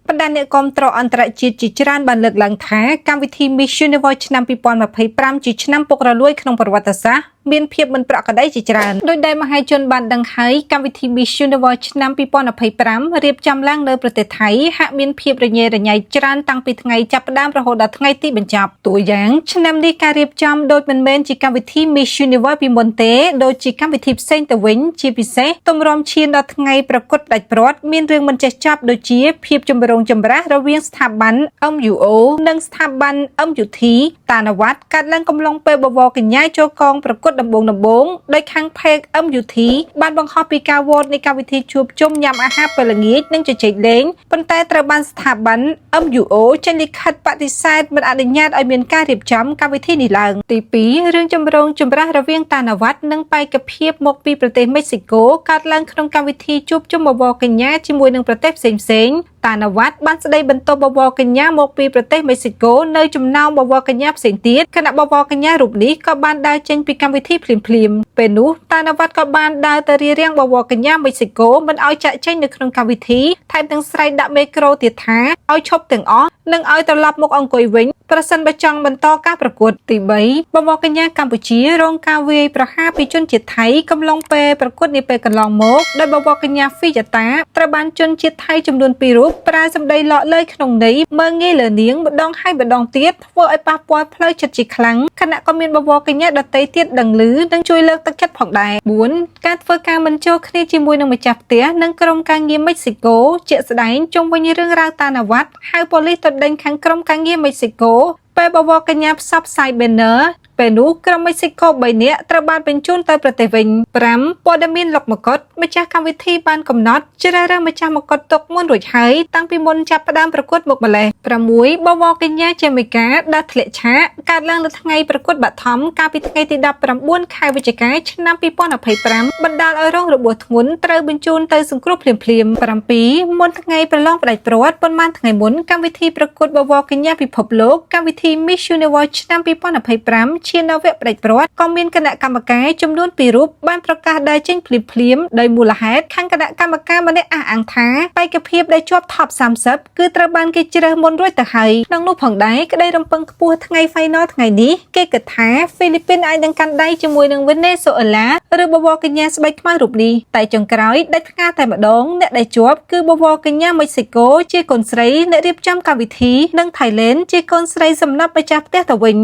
បណ្ដាអ្នកគាំទ្រអន្តរជាតិជាច្រើនបានលើកឡើងថាកម្មវិធី Miss Universe ឆ្នាំ2025ជាឆ្នាំពុករលួយក្នុងប្រវត្តិសាស្ត្រមានភាពមិនប្រក្រតីជាច្រើនដោយដែលមហាជនបានដឹងហើយកម្មវិធី Miss Universe ឆ្នាំ2025រៀបចំឡើងនៅប្រទេសថៃហាក់មានភាពរញ៉េរញ៉ៃច្រើនតាំងពីថ្ងៃចាប់ផ្ដើមរហូតដល់ថ្ងៃទីបញ្ចប់តួយ៉ាងឆ្នាំនេះការរៀបចំដូចមិនមែនជាកម្មវិធី Miss Universe ពីមុនទេដូចជាកម្មវិធីផ្សេងទៅវិញជាពិសេសទម្រាំឈានដល់ថ្ងៃប្រកួតផ្ដាច់ព្រាត់មានរឿងមិនចេះចប់ដូចជាភាពចម្រូងចម្រាសរវាងស្ថាប័ន MUO និងស្ថាប័ន MUT តាណវត្តកាត់ឡើងកំឡុងពេលបវរកញ្ញាចូលកងប្រកួតដំបូងដោយខាង Peg MUT បានបង្ហោះពីការវត្តនៃកម្មវិធីជួបជុំញ៉ាំអាហារពេលល្ងាចនិងជជែកលេងប៉ុន្តែត្រូវបានស្ថាប័ន MUO ចេញលិខិតបដិសេធមិនអនុញ្ញាតឲ្យមានការរៀបចំកម្មវិធីនេះឡើងទី2រឿងចម្រូងចម្រាសរវាងតាណវត្តនិងបេក្ខភាពមកពីប្រទេសមិចស៊ីកូកើតឡើងក្នុងកម្មវិធីជួបជុំបវរកញ្ញាជាមួយនឹងប្រទេសផ្សេងៗតាណវត្តបានស្ដីបន្ទោសបវរកញ្ញាមកពីប្រទេសមិចស៊ីកូនៅចំណោមបវរកញ្ញាផ្សេងទៀតខណៈបវរកញ្ញារូបនេះក៏បានដើរចេញពីកម្មវិធីភ្លាមៗពេលនោះតាណវត្តក៏បានដើរទៅរារាំងបវរកញ្ញាមិចស៊ីកូមិនឲ្យចាក់ចេញនៅក្នុងកម្មវិធីថែមទាំងស្រែកដាក់មេក្រូទៀតថាឲ្យឈប់ទាំងអស់និងឲ្យត្រឡប់មកអង្គុយវិញប្រសិនបើចង់បន្តការប្រកួតទី3បវរកញ្ញាកម្ពុជារងការវាយប្រហារពីជនជាតិថៃកំឡុងពេលប្រកួតនាពេលកន្លងមកដោយបវរកញ្ញាហ្វីយ៉ាតាត្រូវបានជនជាតិថៃចំនួន2រូបប្រើសម្ដីលក់លើយក្នុងន័យមើងងាយលើនាងម្ដងហើយម្ដងទៀតធ្វើឲ្យប៉ះពាល់ផ្លូវចិត្តជាខ្លាំងខណៈក៏មានបវរកញ្ញាដទៃទៀតដឹងឮនិងជួយលើកទឹកចិត្តផងដែរ4ការធ្វើការមិនចូលគ្នាជាមួយនឹងម្ចាស់ផ្ទះនិងក្រុមការងារមិចស៊ីកូជាក់ស្ដែងជុំវិញរឿងរ៉ាវតាណវត្តហៅប៉ូលីសទៅដេញខាងក្រុមការងារមិចស៊ីកូពេលបវរកញ្ញាផ្សព្វផ្សាយ banner ពេលនោះក្រុមមិចស៊ីកូ3នាក់ត្រូវបានបញ្ជូនទៅប្រទេសវិញ5ព័ត៌មានលោកមកុតម្ចាស់កម្មវិធីបានកំណត់ជ្រើសរើសម្ចាស់មកុដទុកមុនរួចហើយតាំងពីមុនចាប់ផ្ដើមប្រកួតមកម្លេះ6បវរកញ្ញាចេមិកាដែលធ្លាក់ឆាកកើតឡើងនៅថ្ងៃប្រកួតបឋមកាលពីថ្ងៃទី19ខែវិច្ឆិកាឆ្នាំ2025បណ្ដាលឲ្យរងរបួសធ្ងន់ត្រូវបញ្ជូនទៅសង្គ្រោះភ្លាម7មុនថ្ងៃប្រឡងផ្ដាច់ព្រាត់ប៉ុន្មានថ្ងៃមុនកម្មវិធីប្រកួតបវរកញ្ញាពិភពលោកកម្មវិធី Miss Universe ឆ្នាំ2025ឈានដល់វគ្គផ្ដាច់ព្រាត់ក៏មានគណៈកម្មការចំនួន2រូបបានប្រកាសដើរចេញភ្លាមៗដោយមូលហេតុខាងគណៈកម្មការម្នាក់អះអាងថាបេក្ខភាពដែលជាប់ Top 30គឺត្រូវបានគេជ្រើសមុនរួចទៅហើយក្នុងនោះផងដែរក្តីរំពឹងខ្ពស់ថ្ងៃ Final ថ្ងៃនេះគេគិតថាហ្វីលីពីនអាចនឹងកាន់ដៃជាមួយនឹងវេណេស៊ុយអេឡាឬបវរកញ្ញាស្បែកខ្មៅរូបនេះតែចុងក្រោយដាច់ផ្កាតែម្ដងអ្នកដែលជាប់គឺបវរកញ្ញាមិចស៊ីកូជាកូនស្រីអ្នករៀបចំកម្មវិធីនិងថៃឡែនជាកូនស្រីសំណាប់ម្ចាស់ផ្ទះទៅវិញ